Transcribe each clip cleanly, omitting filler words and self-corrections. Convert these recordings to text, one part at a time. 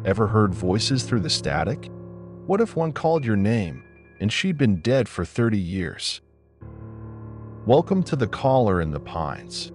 Ever heard voices through the static? What if one called your name and she'd been dead for 30 years? Welcome to the caller in the pines.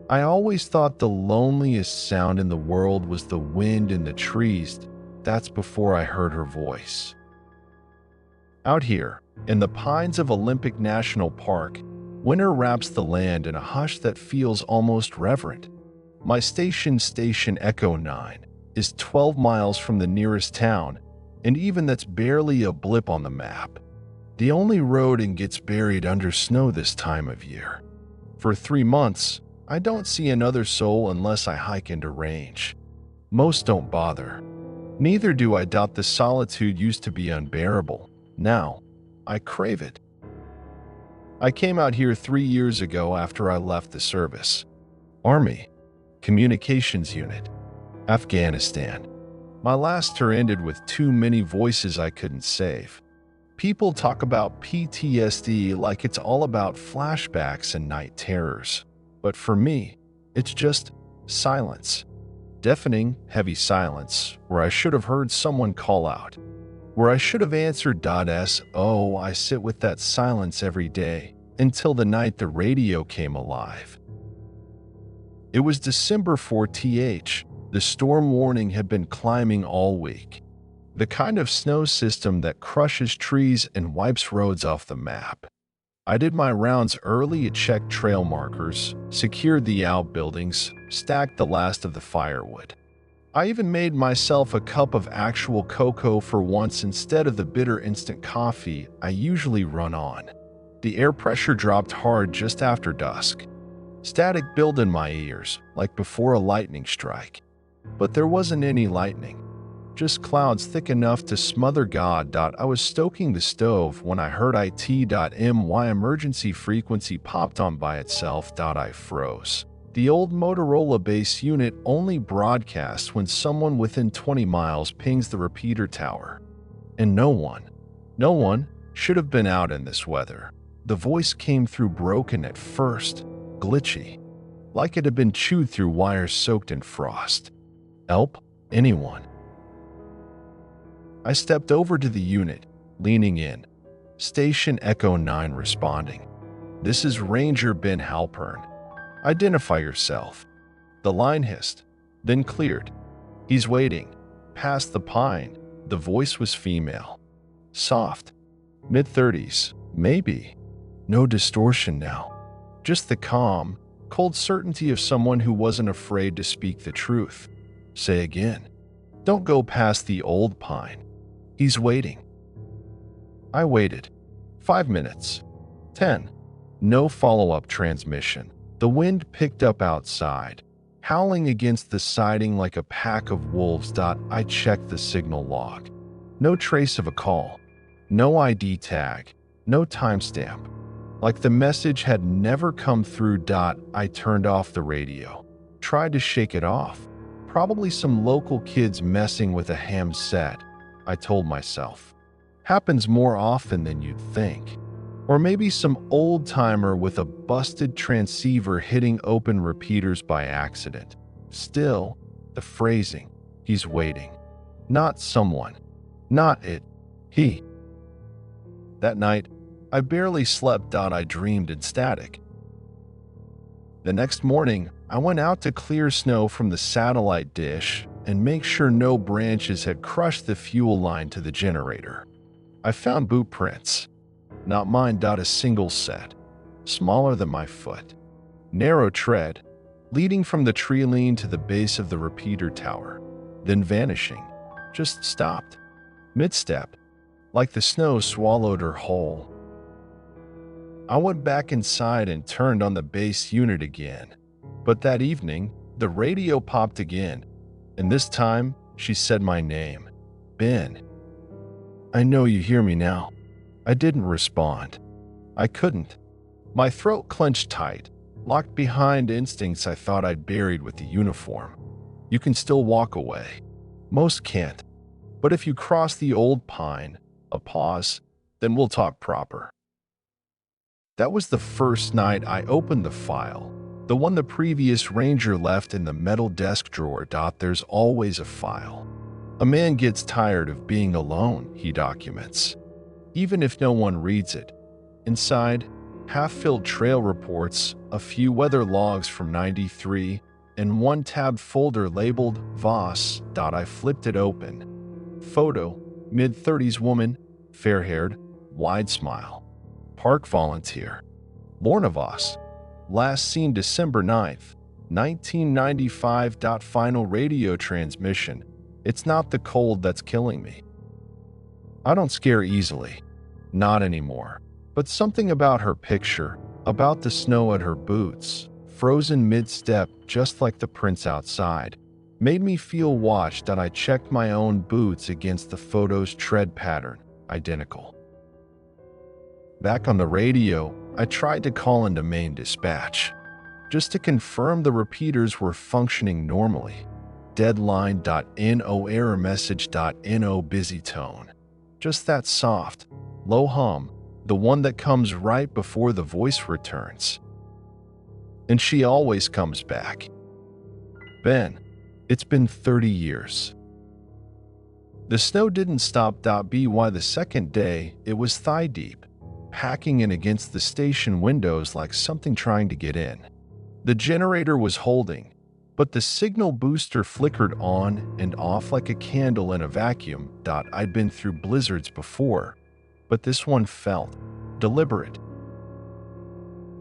I always thought the loneliest sound in the world was the wind in the trees. That's before I heard her voice. Out here, in the pines of Olympic National Park, winter wraps the land in a hush that feels almost reverent. My station Echo 9, is 12 miles from the nearest town, and even that's barely a blip on the map. The only road and gets buried under snow this time of year. For 3 months, I don't see another soul unless I hike into range. Most don't bother. Neither do I doubt the solitude used to be unbearable. Now, I crave it. I came out here 3 years ago after I left the service. Army, Communications Unit, Afghanistan. My last tour ended with too many voices I couldn't save. People talk about PTSD like it's all about flashbacks and night terrors. But for me, it's just silence. Deafening, heavy silence, where I should have heard someone call out. Where I should have answered "Oh, I sit with that silence every day, until the night the radio came alive." It was December 4th. The storm warning had been climbing all week. The kind of snow system that crushes trees and wipes roads off the map. I did my rounds early to check trail markers, secured the outbuildings, stacked the last of the firewood. I even made myself a cup of actual cocoa for once instead of the bitter instant coffee I usually run on. The air pressure dropped hard just after dusk. Static billed in my ears, like before a lightning strike. But there wasn't any lightning. Just clouds thick enough to smother God. I was stoking the stove when I heard IT.my emergency frequency popped on by itself. I froze. The old Motorola base unit only broadcasts when someone within 20 miles pings the repeater tower. And no one should have been out in this weather. The voice came through broken at first, glitchy, like it had been chewed through wires soaked in frost. Help? Anyone? I stepped over to the unit, leaning in. Station Echo 9 responding. "This is Ranger Ben Halpern. Identify yourself." The line hissed, then cleared. "He's waiting." Past the pine, the voice was female. Soft. Mid-30s, maybe. No distortion now. Just the calm, cold certainty of someone who wasn't afraid to speak the truth. Say again. "Don't go past the old pine. He's waiting." I waited. 5 minutes. 10. No follow-up transmission. The wind picked up outside, howling against the siding like a pack of wolves. I checked the signal log. No trace of a call. No ID tag. No timestamp. Like the message had never come through. I turned off the radio. Tried to shake it off. Probably some local kids messing with a ham set, I told myself. Happens more often than you'd think. Or maybe some old-timer with a busted transceiver hitting open repeaters by accident. Still, the phrasing, "He's waiting." Not someone. Not it. He. That night, I barely slept. I dreamed in static. The next morning, I went out to clear snow from the satellite dish and make sure no branches had crushed the fuel line to the generator. I found boot prints. Not mine. A single set, smaller than my foot. Narrow tread, leading from the tree line to the base of the repeater tower, then vanishing. Just stopped. Mid-step, like the snow swallowed her whole. I went back inside and turned on the base unit again. But that evening, the radio popped again, and this time she said my name. "Ben." "I know you hear me now." I didn't respond. I couldn't. My throat clenched tight, locked behind instincts I thought I'd buried with the uniform. You can still walk away. Most can't. But if you cross the old pine, a pause, then we'll talk proper. That was the first night I opened the file. The one the previous ranger left in the metal desk drawer. There's always a file. A man gets tired of being alone, he documents, even if no one reads it. Inside, half-filled trail reports, a few weather logs from '93, and one tabbed folder labeled Voss. I flipped it open. Photo, mid-30s woman, fair-haired, wide smile. Park volunteer. Lorna Voss. Last seen December 9th, 1995. Final radio transmission. It's not the cold that's killing me. I don't scare easily. Not anymore. But something about her picture, about the snow at her boots, frozen mid-step just like the prints outside, made me feel watched. I checked my own boots against the photo's tread pattern, identical. Back on the radio, I tried to call into main dispatch, just to confirm the repeaters were functioning normally. Deadline.no error message.no busy tone. Just that soft, low hum, the one that comes right before the voice returns. And she always comes back. Ben, it's been 30 years. The snow didn't stop. By the second day, it was thigh-deep, hacking in against the station windows like something trying to get in. The generator was holding, but the signal booster flickered on and off like a candle in a vacuum. I'd been through blizzards before, but this one felt deliberate.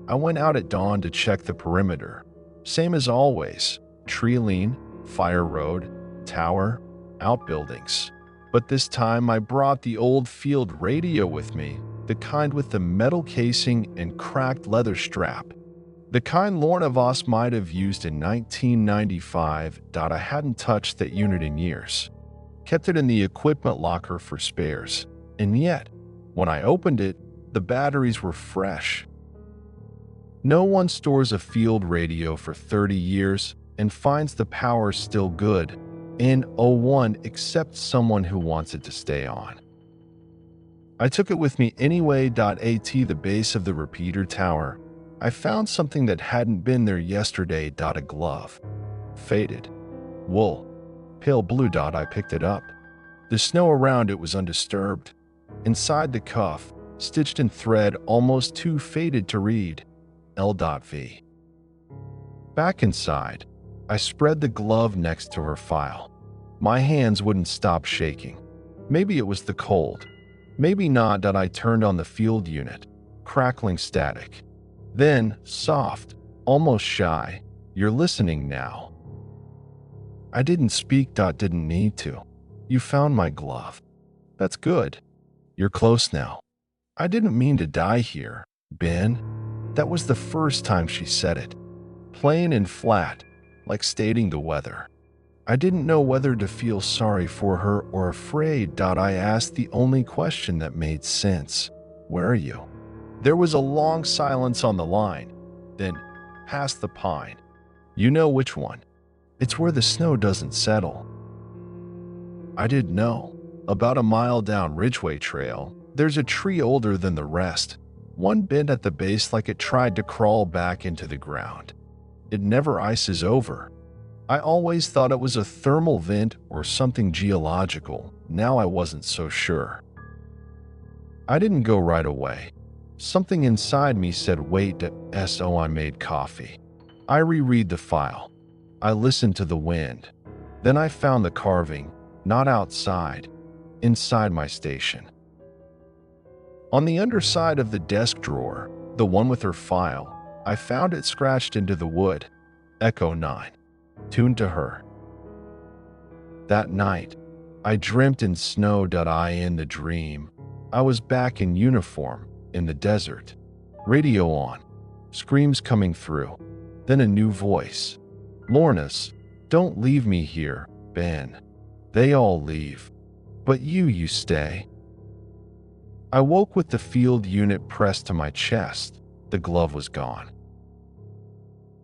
I went out at dawn to check the perimeter. Same as always, tree lean, fire road, tower, outbuildings. But this time I brought the old field radio with me, the kind with the metal casing and cracked leather strap. The kind Lorna Voss might have used in 1995. I hadn't touched that unit in years. Kept it in the equipment locker for spares. And yet, when I opened it, the batteries were fresh. No one stores a field radio for 30 years and finds the power still good in '01 except someone who wants it to stay on. I took it with me anyway. At the base of the repeater tower, I found something that hadn't been there yesterday. A glove. Faded. Wool. Pale blue. I picked it up. The snow around it was undisturbed. Inside the cuff, stitched in thread almost too faded to read, L.V. Back inside, I spread the glove next to her file. My hands wouldn't stop shaking. Maybe it was the cold. Maybe not. I turned on the field unit, crackling static. Then, soft, almost shy, "You're listening now." I didn't speak. Didn't need to. "You found my glove. That's good. You're close now. I didn't mean to die here, Ben." That was the first time she said it. Plain and flat, like stating the weather. I didn't know whether to feel sorry for her or afraid. I asked the only question that made sense. "Where are you?" There was a long silence on the line. Then, "Past the pine." "You know which one?" "It's where the snow doesn't settle." I didn't know. About a mile down Ridgeway Trail, there's a tree older than the rest. One bent at the base like it tried to crawl back into the ground. It never ices over. I always thought it was a thermal vent or something geological. Now I wasn't so sure. I didn't go right away. Something inside me said, "Wait, so I made coffee." I reread the file. I listened to the wind. Then I found the carving, not outside, inside my station. On the underside of the desk drawer, the one with her file, I found it scratched into the wood. Echo 9. Tuned to her. That night, I dreamt in snow. In the dream, I was back in uniform, in the desert. Radio on. Screams coming through. Then a new voice. "Lorna's, don't leave me here, Ben. They all leave. But you stay." I woke with the field unit pressed to my chest. The glove was gone.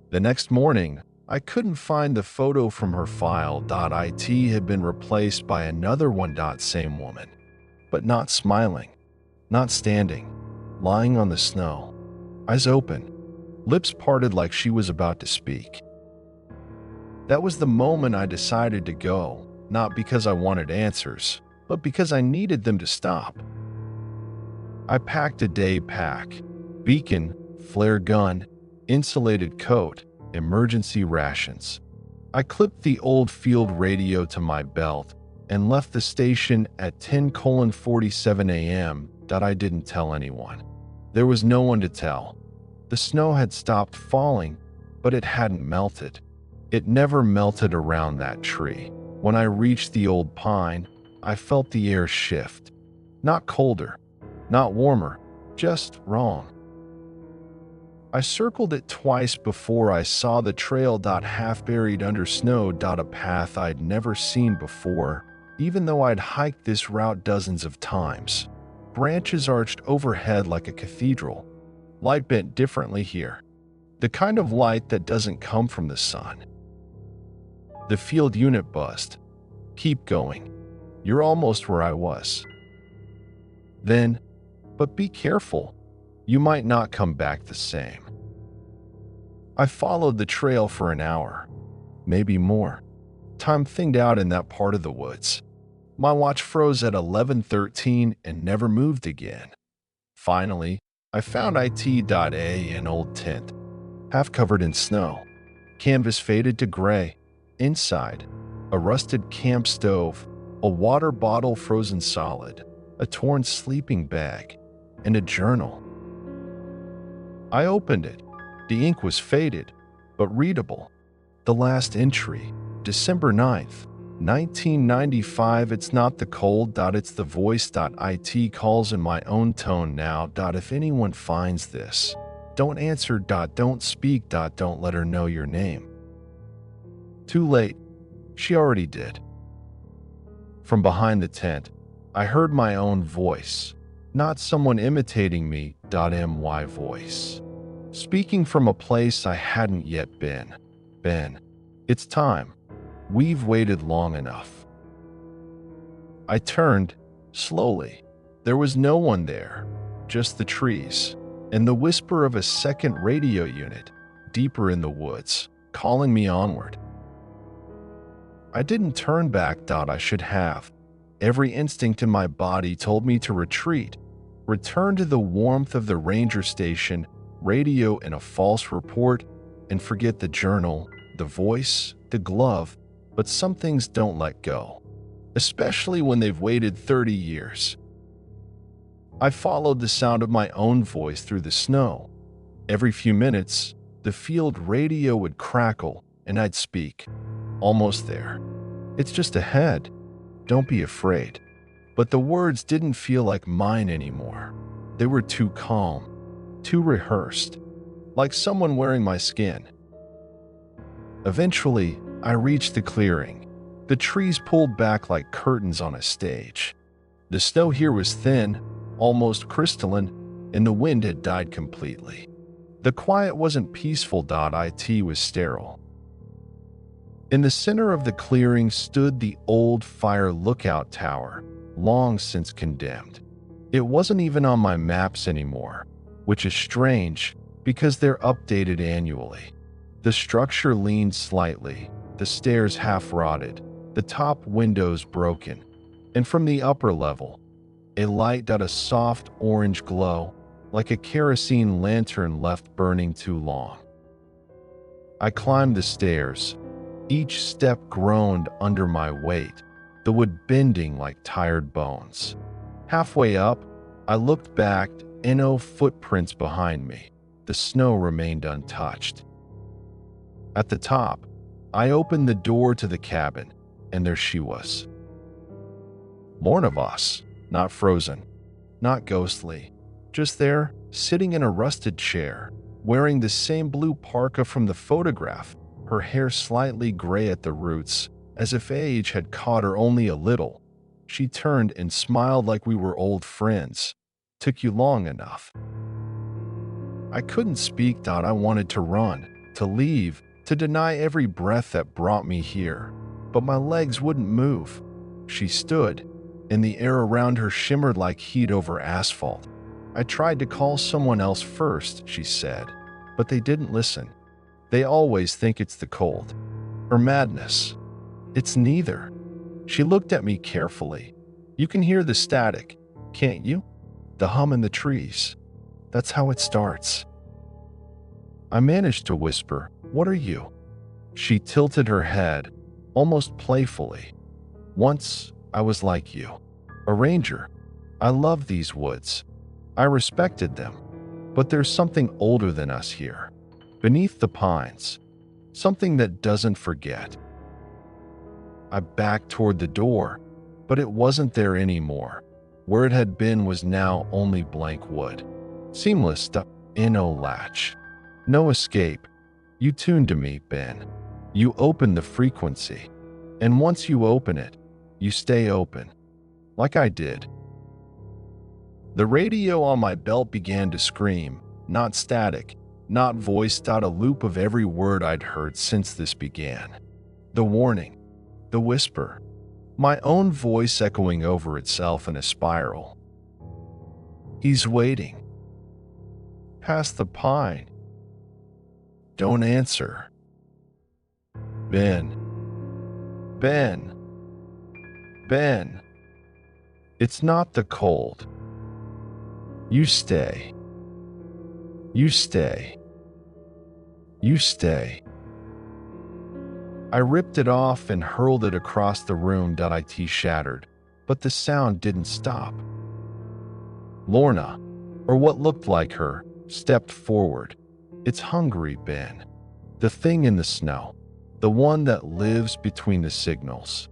The next morning, I couldn't find the photo from her file. It had been replaced by another one. Same woman, but not smiling, not standing, lying on the snow, eyes open, lips parted like she was about to speak. That was the moment I decided to go, not because I wanted answers, but because I needed them to stop. I packed a day pack, beacon, flare gun, insulated coat, emergency rations. I clipped the old field radio to my belt and left the station at 10:47 a.m. I didn't tell anyone. There was no one to tell. The snow had stopped falling, but it hadn't melted. It never melted around that tree. When I reached the old pine, I felt the air shift. Not colder, not warmer, just wrong. I circled it twice before I saw the trail. Half buried under snow. A path I'd never seen before, even though I'd hiked this route dozens of times. Branches arched overhead like a cathedral. Light bent differently here. The kind of light that doesn't come from the sun. The field unit buzzed. Keep going. You're almost where I was. Then, but be careful. You might not come back the same. I followed the trail for an hour, maybe more. Time thinned out in that part of the woods. My watch froze at 11:13 and never moved again. Finally, I found IT.A, an old tent, half covered in snow. Canvas faded to gray. Inside, a rusted camp stove, a water bottle frozen solid, a torn sleeping bag, and a journal. I opened it. The ink was faded, but readable. The last entry, December 9th, 1995. It's not the cold. It's the voice. It calls in my own tone now. If anyone finds this, don't answer. Don't speak. Don't let her know your name. Too late. She already did. From behind the tent, I heard my own voice, not someone imitating me. My voice. Speaking from a place I hadn't yet been. Ben, it's time. We've waited long enough. I turned, slowly. There was no one there, just the trees, and the whisper of a second radio unit, deeper in the woods, calling me onward. I didn't turn back. I should have. Every instinct in my body told me to retreat, return to the warmth of the ranger station, radio and a false report, and forget the journal, the voice, the glove. But some things don't let go, especially when they've waited 30 years. I followed the sound of my own voice through the snow. Every few minutes, the field radio would crackle and I'd speak. Almost there. It's just ahead. Don't be afraid. But the words didn't feel like mine anymore. They were too calm. Too rehearsed, like someone wearing my skin. Eventually, I reached the clearing. The trees pulled back like curtains on a stage. The snow here was thin, almost crystalline, and the wind had died completely. The quiet wasn't peaceful. It was sterile. In the center of the clearing stood the old fire lookout tower, long since condemned. It wasn't even on my maps anymore, which is strange because they're updated annually. The structure leaned slightly, the stairs half rotted, the top windows broken, and from the upper level, a light a soft orange glow, like a kerosene lantern left burning too long. I climbed the stairs. Each step groaned under my weight, the wood bending like tired bones. Halfway up, I looked back. No footprints behind me. The snow remained untouched. At the top, I opened the door to the cabin, and there she was. Born of us, not frozen, not ghostly, just there, sitting in a rusted chair, wearing the same blue parka from the photograph, her hair slightly gray at the roots, as if age had caught her only a little. She turned and smiled like we were old friends. Took you long enough. I couldn't speak. I wanted to run, to leave, to deny every breath that brought me here, but my legs wouldn't move. She stood, and the air around her shimmered like heat over asphalt. I tried to call someone else first, she said, But they didn't listen. They always think it's the cold or madness. It's neither. She looked at me carefully. You can hear the static, can't you? The hum in the trees. That's how it starts. I managed to whisper, "What are you?" She tilted her head, almost playfully. "Once, I was like you. A ranger. I love these woods. I respected them. But there's something older than us here. Beneath the pines. Something that doesn't forget." I backed toward the door, but it wasn't there anymore. Where it had been was now only blank wood. Seamless stuff, no latch. No escape. You tuned to me, Ben. You opened the frequency. And once you open it, you stay open. Like I did. The radio on my belt began to scream, not static, not voiced out a loop of every word I'd heard since this began. The warning, the whisper, my own voice echoing over itself in a spiral. He's waiting. Past the pine. Don't answer. Ben. Ben. Ben. It's not the cold. You stay. You stay. You stay. I ripped it off and hurled it across the room. It shattered, but the sound didn't stop. Lorna, or what looked like her, stepped forward. It's hungry, Ben. The thing in the snow. The one that lives between the signals.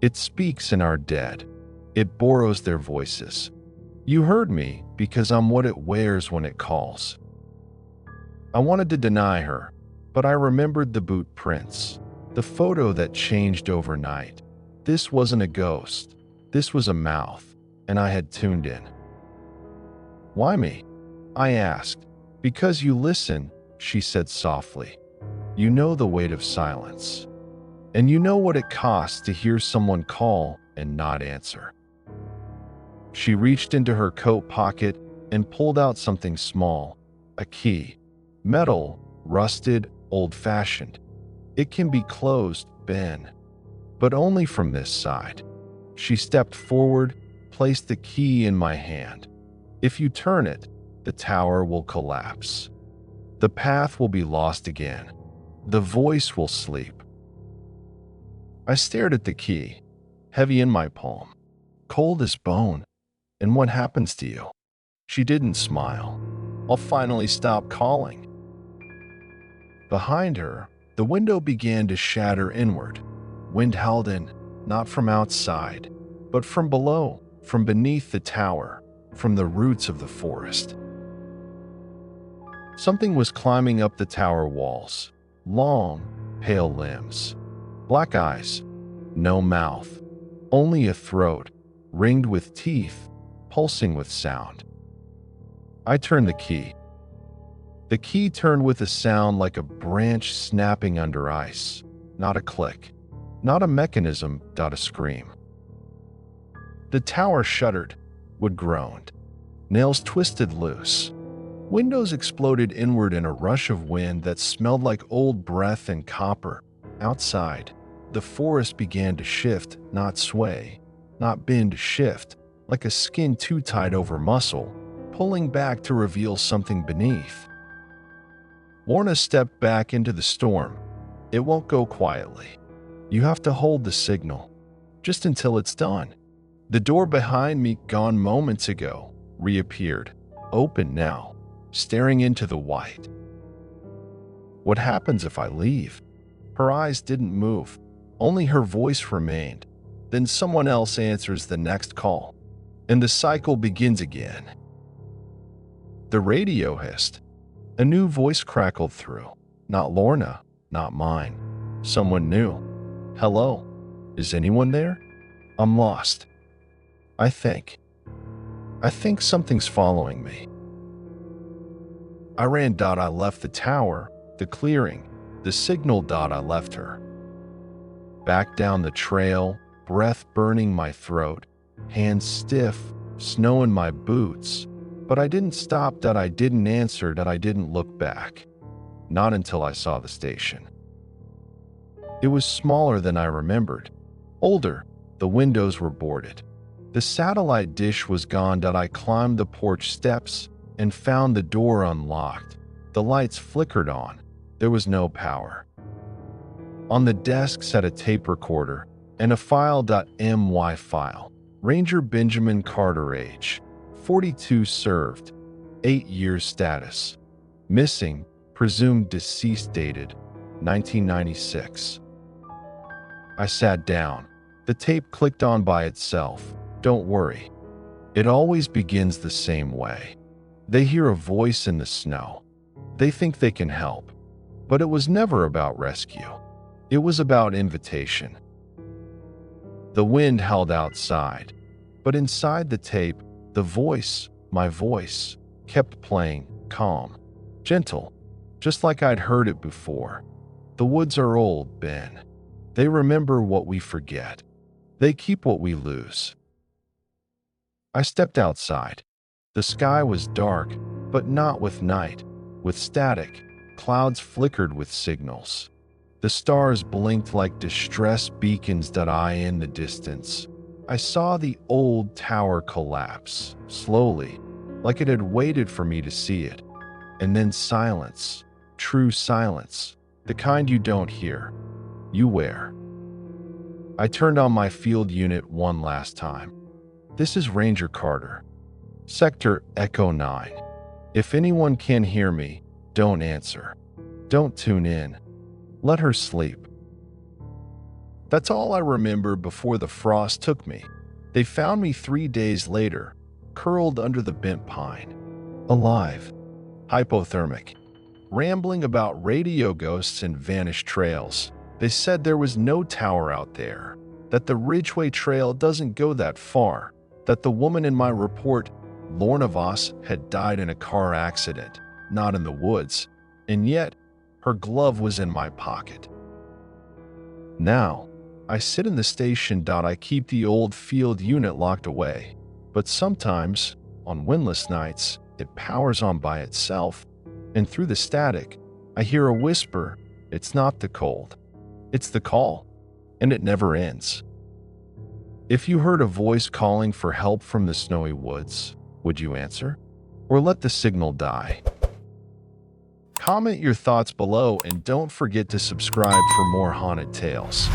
It speaks in our dead. It borrows their voices. You heard me because I'm what it wears when it calls. I wanted to deny her, but I remembered the boot prints, the photo that changed overnight. This wasn't a ghost. This was a mouth, and I had tuned in. Why me? I asked. Because you listen, she said softly. You know the weight of silence. And you know what it costs to hear someone call and not answer. She reached into her coat pocket and pulled out something small, a key. Metal, rusted, old-fashioned. It can be closed, Ben, but only from this side. She stepped forward, placed the key in my hand. If you turn it, the tower will collapse. The path will be lost again. The voice will sleep. I stared at the key, heavy in my palm, cold as bone. And what happens to you? She didn't smile. I'll finally stop calling. Behind her, the window began to shatter inward. Wind howled in, not from outside, but from below, from beneath the tower, from the roots of the forest. Something was climbing up the tower walls. Long, pale limbs. Black eyes. No mouth. Only a throat, ringed with teeth, pulsing with sound. I turned the key. The key turned with a sound like a branch snapping under ice. Not a click. Not a mechanism, a scream. The tower shuddered. Wood groaned. Nails twisted loose. Windows exploded inward in a rush of wind that smelled like old breath and copper. Outside, the forest began to shift, not sway, not bend, shift, like a skin too tight over muscle, pulling back to reveal something beneath. Lorna stepped back into the storm. It won't go quietly. You have to hold the signal, just until it's done. The door behind me, gone moments ago, reappeared, open now, staring into the white. What happens if I leave? Her eyes didn't move. Only her voice remained. Then someone else answers the next call, and the cycle begins again. The radio hissed. A new voice crackled through. Not Lorna, not mine. Someone new. Hello? Is anyone there? I'm lost. I think something's following me. I ran. I left the tower, the clearing, the signal. I left her. Back down the trail, breath burning my throat, hands stiff, snow in my boots. But I didn't stop. I didn't answer. I didn't look back. not until I saw the station. It was smaller than I remembered. Older, the windows were boarded. The satellite dish was gone. I climbed the porch steps and found the door unlocked. The lights flickered on. There was no power. On the desk sat a tape recorder and a file.my file. Ranger Benjamin Carter, age 42, served 8 years, status missing, presumed deceased, dated 1996. I sat down. The tape clicked on by itself. Don't worry. It always begins the same way. They hear a voice in the snow. They think they can help. But it was never about rescue. It was about invitation. The wind howled outside, but inside the tape, the voice, my voice, kept playing, calm, gentle, just like I'd heard it before. The woods are old, Ben. They remember what we forget. They keep what we lose. I stepped outside. The sky was dark, but not with night, with static. Clouds flickered with signals. The stars blinked like distress beacons. In the distance, I saw the old tower collapse, slowly, like it had waited for me to see it. And then silence, true silence, the kind you don't hear, you wear. I turned on my field unit one last time. This is Ranger Carter. Sector Echo 9. If anyone can hear me, don't answer. Don't tune in. Let her sleep. That's all I remember before the frost took me. They found me 3 days later, curled under the bent pine. Alive. Hypothermic. Rambling about radio ghosts and vanished trails. They said there was no tower out there, that the Ridgeway Trail doesn't go that far, that the woman in my report, Lorna Voss, had died in a car accident, not in the woods, and yet her glove was in my pocket. Now, I sit in the station. I keep the old field unit locked away, but sometimes, on windless nights, it powers on by itself, and through the static, I hear a whisper. It's not the cold, it's the call, and it never ends. If you heard a voice calling for help from the snowy woods, would you answer? Or let the signal die? Comment your thoughts below and don't forget to subscribe for more haunted tales.